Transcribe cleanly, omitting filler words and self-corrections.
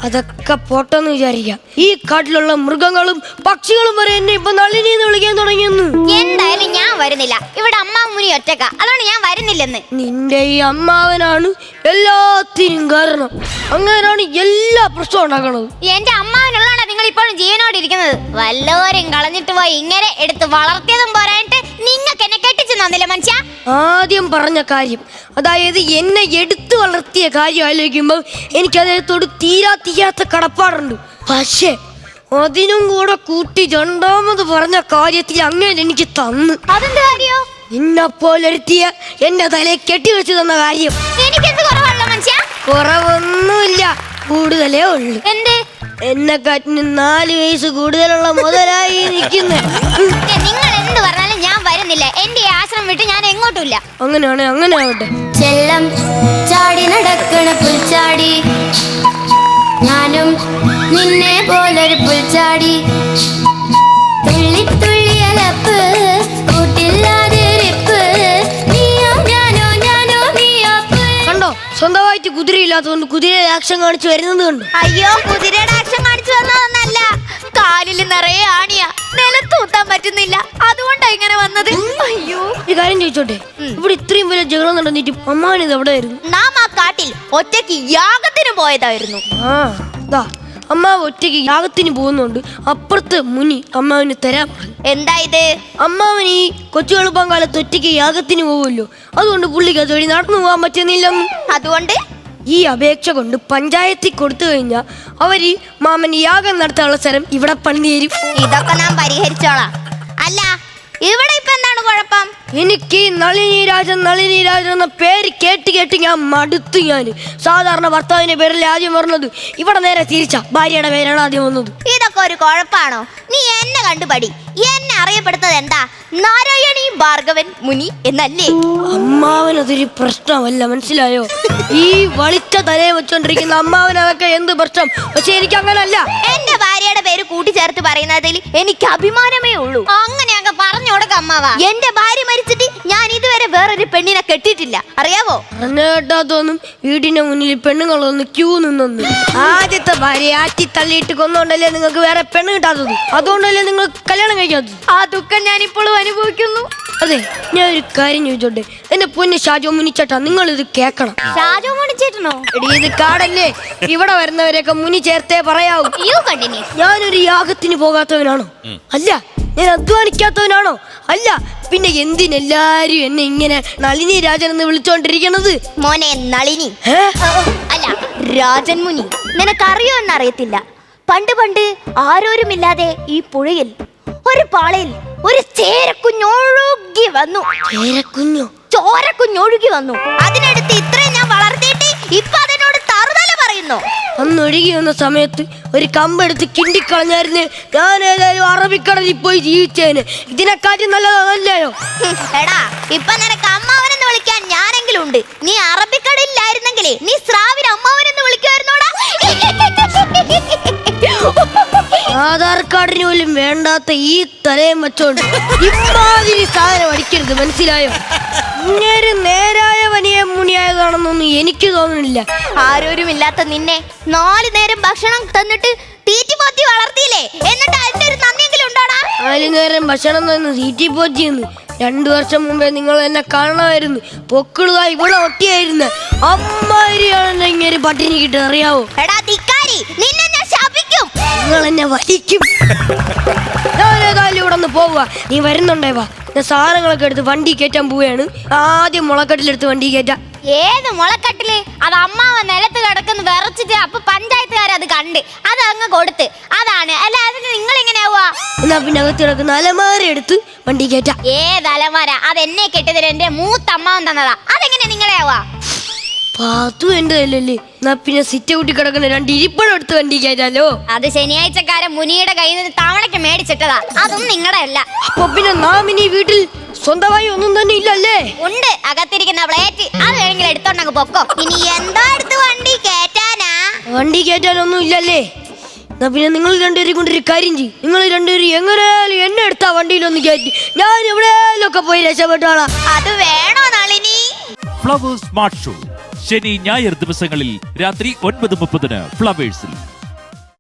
അതൊക്കെ പോട്ടെന്ന് വിചാരിക്കാം. ഈ കാട്ടിലുള്ള മൃഗങ്ങളും പക്ഷികളും വരെ എന്നെ ഇപ്പൊ നളിനി എന്ന് വിളിക്കാൻ തുടങ്ങിയെന്ന്. എന്തായാലും ഞാൻ വരുന്നില്ല. ഇവിടെ അമ്മാവൻ മുനി ഒറ്റക്ക, അതുകൊണ്ട് ഞാൻ വരുന്നില്ലെന്ന്. നിന്റെ ഈ അമ്മാവനാണ് എല്ലാത്തിനും കാരണം. അങ്ങനെയാണ് എല്ലാ പ്രശ്നവും ഉണ്ടാക്കണത്. എന്റെ അമ്മാവനുള്ളതാണ് നിങ്ങൾ ഇപ്പോഴും ജീവനോട് ഇരിക്കുന്നത്. വല്ലവരും കളഞ്ഞിട്ട് പോയി ഇങ്ങനെ എടുത്ത് വളർത്തിയതും പോരായിട്ട് നിങ്ങൾക്ക് എന്നെ കെട്ടിച്ചു തന്നില്ല മനുഷ്യ. ആദ്യം പറഞ്ഞ കാര്യം, അതായത് എന്നെ എടുത്തു വളർത്തിയ കാര്യം ആലോചിക്കുമ്പോൾ എനിക്ക് അദ്ദേഹത്തോട് തീരാത്ത കടപ്പാടുണ്ട്. പക്ഷേ അതിനും കൂടെ കൂട്ടി രണ്ടാമത് പറഞ്ഞ കാര്യത്തിൽ അങ്ങനെ എനിക്ക് തന്നു. അതെന്ത് കാര്യോ? നിന്നെപ്പോലെത്തിയ എന്റെ തലയെ കെട്ടിവെച്ചു തന്ന കാര്യം. എനിക്കെന്ത് കുറവുള്ള മനുഷ്യ? കുറവൊന്നുമില്ല, കൂടുതലേ ഉള്ളു. എന്ത്? എന്നെക്കാട്ടിന് 4 വയസ്സ് കൂടുതലുള്ള മുതലായി നിൽക്കുന്നേ. നിങ്ങൾ എന്ത് പറഞ്ഞാലും ഞാൻ വരുന്നില്ല. എന്റെ ആശ്രമം വിട്ട് ഞാൻ എങ്ങോട്ടുമില്ല. അങ്ങനെയാണ്, അങ്ങനെ ആവട്ടെ. ചെല്ലം ചാടി നടക്കണ പുൽച്ചാടി, ഞാനും നിന്നെ പോലൊരു പുൽച്ചാടി. തുള്ളിത്തുള്ളിയലപ്പ് കൂട്ടില്ലാതെ റിപ്പ്, നീയോ ഞാനോ ഞാനോ നീയോപ്പ്. കണ്ടോ, സ്വന്തമായിട്ട് കുതിരയില്ലാത്തതുകൊണ്ട് കുതിരയുടെ ആക്ഷൻ കാണിച്ചു വരുന്നത് കണ്ടു. അയ്യോ, കുതിരയുടെ ആക്ഷൻ കാണിച്ചു വന്നതൊന്നല്ല. കാലിൽ നിറയെ ആണിയാ, നിലത്തൂത്താൻ പറ്റുന്നില്ല, അതുകൊണ്ടാ ഇങ്ങനെ വന്നത്. അയ്യോ, ഒരു കാര്യം ചോദിച്ചോട്ടെ, ഇവിടെ ഇത്രയും വലിയ ജഗളം നടന്നിട്ട് അമ്മാവനിത് എവിടെ ആയിരുന്നു? നാം ആ കാട്ടിൽ ഒറ്റയ്ക്ക് യാഗത്തിന് പോയതായിരുന്നു. അമ്മാവ് ഒറ്റയ്ക്ക് യാഗത്തിന് പോകുന്നുണ്ട്. അപ്പുറത്ത് മുനി അമ്മാവിന് തരാൻ പറഞ്ഞു. എന്താ ഇത്? അമ്മാവൻ ഈ കൊച്ചു എളുപ്പം കാലത്ത് ഒറ്റയ്ക്ക് യാഗത്തിന് പോകുമല്ലോ, അതുകൊണ്ട് പുള്ളിക്ക് അതുവഴി നടന്നു പോകാൻ പറ്റുന്നില്ല. അതുകൊണ്ട് ഈ അപേക്ഷ കൊണ്ട് പഞ്ചായത്തിൽ കൊടുത്തു കഴിഞ്ഞാൽ അവര് മാമൻ യാഗം നടത്താനുള്ള സ്ഥലം ഇവിടെ പണിത് തരും. ഇതൊക്കെ ഞാൻ പരിഹരിച്ചോളാം. അല്ല, ഇവിടെ ഇപ്പൊ എന്താണ് കുഴപ്പം? എനിക്ക് നളിനി രാജൻ എന്ന പേര് കേട്ട് ഞാൻ മടുത്തു. ഞാൻ സാധാരണ ഭർത്താവിന്റെ പേരല്ലേ ആദ്യം പറഞ്ഞത്, ഇവിടെ നേരെ തിരിച്ചാ ഭാര്യയുടെ പേരാണ് ആദ്യം വന്നത്. ഇതൊക്കെ ഒരു കുഴപ്പാണോ? നീ എന്നെ കണ്ടുപടി. എന്നെ അറിയപ്പെടുന്നത് എന്താ? നാരായണി ഭാർഗവൻ മുനി എന്നല്ലേ? അമ്മാവനതൊരു പ്രശ്നമല്ല, മനസ്സിലായോ? ഈ വളിച്ച തലയെ വെച്ചോണ്ടിരിക്കുന്ന അമ്മാവൻ അതൊക്കെ എന്ത് പ്രശ്നം. പക്ഷെ എനിക്ക് അങ്ങനല്ല. എന്റെ ഭാര്യയുടെ പേര് കൂട്ടിച്ചേർത്ത് പറയുന്നതിൽ എനിക്ക് അഭിമാനമേ ഉള്ളൂ. അങ്ങനെ അങ്ങ് പറഞ്ഞു കൊടുക്ക അമ്മാവാ. എന്റെ ഭാര്യ മരിച്ചിട്ട് ഞാൻ ഇതുവരെ വേറൊരു പെണ്ണിനെ കെട്ടിയിട്ടില്ല, അറിയാവോ? കേട്ടാത്തോന്നും വീടിന്റെ മുന്നിൽ പെണ്ണുങ്ങളൊന്ന് ക്യൂ നിന്നു. ആദ്യത്തെ ഭാര്യ ആറ്റി തള്ളിയിട്ട് കൊന്നോണ്ടല്ലേ നിങ്ങൾക്ക് വേറെ പെണ്ണ് കിട്ടാത്തത്, അതുകൊണ്ടല്ലേ നിങ്ങൾ കല്യാണം കഴിക്കാത്തത്. ആ ദുഃഖം ഞാൻ ഇപ്പോഴും അനുഭവിക്കുന്നു. അതെ, ഞാൻ ഒരു കാര്യം ചോദിച്ചോട്ടെ, എന്റെ പൊന്ന് ഷാജോ മുനിച്ചേട്ടാ, നിങ്ങൾ ഇത് കേക്കണം. ഷാജോ മുനിച്ചേട്ടനോ? ഇത് കാടല്ലേ, ഇവിടെ വരുന്നവരെയൊക്കെ മുനി ചേർത്തേ പറയാവൂ. ഞാനൊരു യാഗത്തിന് പോകാത്തവനാണോ? അല്ല. ഞാൻ അധ്വാനിക്കാത്തവനാണോ? അല്ല. പിന്നെ എന്തിനെല്ലാരും എന്നെ ഇങ്ങനെ നളിനി രാജൻ എന്ന് വിളിച്ചോണ്ടിരിക്കണത്? മോനെ നളിനി അല്ല, രാജൻ മുനി. നിനക്കറിയോ എന്നറിയത്തില്ല, പണ്ട് ആരോരുമില്ലാതെ ഈ പുഴയിൽ ഒരു പാളയിൽ ഒരു ചേരക്കുഞ്ഞൊഴുകി വന്നു. ചോരക്കുഞ്ഞൊഴുകി വന്നു. അതിനടുത്ത് ഇത്രയും ഞാൻ വളർത്തിയിട്ട് ഇപ്പൊ അതിനോട് തറുതല പറയുന്നു. അന്ന് ഒഴുകി വന്ന സമയത്ത് ഒരു കമ്പെടുത്ത് കിണ്ടിക്കളഞ്ഞായിരുന്നു, ഞാൻ ഏതായാലും അറബിക്കടലിൽ പോയി ജീവിച്ചേന്. ഇതിനെക്കാട്ടും നല്ലതല്ലയോ? എടാ, ഇപ്പൊ നിനക്ക് അമ്മാവനെന്ന് വിളിക്കാൻ ഞാനെങ്കിലും ഉണ്ട്. നീ അറബിക്കടലിലായിരുന്നെങ്കിലേ നീ സ്രാവിന് അമ്മാവനെന്ന് വിളിക്കുമായിരുന്നോടാ. ആധാർ കാർഡിന് പോലും വേണ്ടാത്ത ഈ തലയും വെച്ചോണ്ട് ഇമാതിരി സാധനം അടിക്കരുത്, മനസ്സിലായോ? ഇങ്ങനെ നേരായ വലിയ മുനിയായതാണെന്നൊന്നും എനിക്ക് തോന്നുന്നില്ല. ആരോരുമില്ലാത്ത നിന്നെ 4 നേരം ഭക്ഷണം തന്നിട്ട് തീറ്റിപ്പോറ്റി വളർത്തിയില്ലേ, എന്നിട്ട് അതിന്റെ ഒരു നന്ദിയെങ്കിലും ഉണ്ടാടാ? 4 നേരം ഭക്ഷണം തന്ന് തീറ്റിപ്പോറ്റിയെന്ന് 2 വർഷം മുമ്പേ നിങ്ങൾ എന്നെ കാണണമായിരുന്നു. പൊക്കിളുതായി ഇവിടെ ഒട്ടിയായിരുന്നു. അമ്മാരിയാണ് ഇങ്ങനെ പട്ടിണി കിട്ടുക, അറിയാവോ? എടാ ധിക്കാരി, നിന്നെ ഞാൻ ശപിക്കും. നിങ്ങൾ എന്നെ വലിക്കും. ഞാൻ ഏതായാലും ഇവിടെ നിന്ന് പോവുക. നീ വരുന്നുണ്ടേ വാ. ഞാൻ സാധനങ്ങളൊക്കെ എടുത്ത് വണ്ടി കയറ്റാൻ പോവുകയാണ്. ആദ്യം മുളക്കട്ടിലെടുത്ത് വണ്ടി കയറ്റാം. ഏത് മുളക്കട്ടില്? അത് അമ്മാവ നിലത്ത് കിടക്കുന്ന വിറച്ചിട്ട് അപ്പൊ പഞ്ചായത്തുകാരത് കണ്ട് അത് അങ്ങ് കൊടുത്ത്. അതാണ്. അല്ല, അതിന് നിങ്ങൾ എങ്ങനെയാവുക? എന്നാ പിന്നെ അകത്ത് കിടക്കുന്ന അലമാര എടുത്ത് വണ്ടി കയറ്റാം. ഏത് അലമാര? അത് എന്നെ കെട്ടിയതിന് എന്റെ മൂത്ത അമ്മാവൻ തന്നതാ. അതെങ്ങനെ നിങ്ങളെയാവുക? അതും എന്റെ അല്ലല്ലേ. എന്നാ പിന്നെ സിറ്റ കൂട്ടി കിടക്കുന്ന 2 ഇരിപ്പഴം എടുത്ത് വണ്ടി കയറ്റാലോ? അത് ശനിയാഴ്ചക്കാരൻ മുനിയുടെ കയ്യിൽ നിന്ന് തവണയ്ക്ക് മേടിച്ചിട്ടതാ. അതും നിങ്ങളുടെ അല്ല. അപ്പൊ പിന്നെ നാം ഇനി വീട്ടിൽ സ്വന്തമായി ഒന്നും തന്നെ ഇല്ലല്ലേ? ഉണ്ട്, അകത്തിരിക്കുന്ന പ്ലേറ്റ്. അത് വേണമെങ്കിൽ എടുത്തോണ്ടങ്ങ് പൊക്കോ. ഇനി എന്തോ എടുത്ത് വണ്ടി കയറ്റാനാ? വണ്ടി കയറ്റാനൊന്നും ഇല്ലല്ലേ? എന്നാ പിന്നെ നിങ്ങൾ 2 പേരും കൊണ്ടൊരു കാര്യം ചെയ്യും. നിങ്ങൾ 2 പേരും എങ്ങനെയാലും എന്നെ എടുത്താ വണ്ടിയിലൊന്ന് കയറ്റി ഞാൻ എവിടെയെങ്കിലും ഒക്കെ പോയി രക്ഷപ്പെട്ടോളാ. അത് വേണോ നളിനി? ഫ്ലവേഴ്സ് സ്മാർട്ട് ഷോ ശനി ഞായർ ദിവസങ്ങളിൽ രാത്രി 9:30 ഫ്ലവേഴ്സിൽ.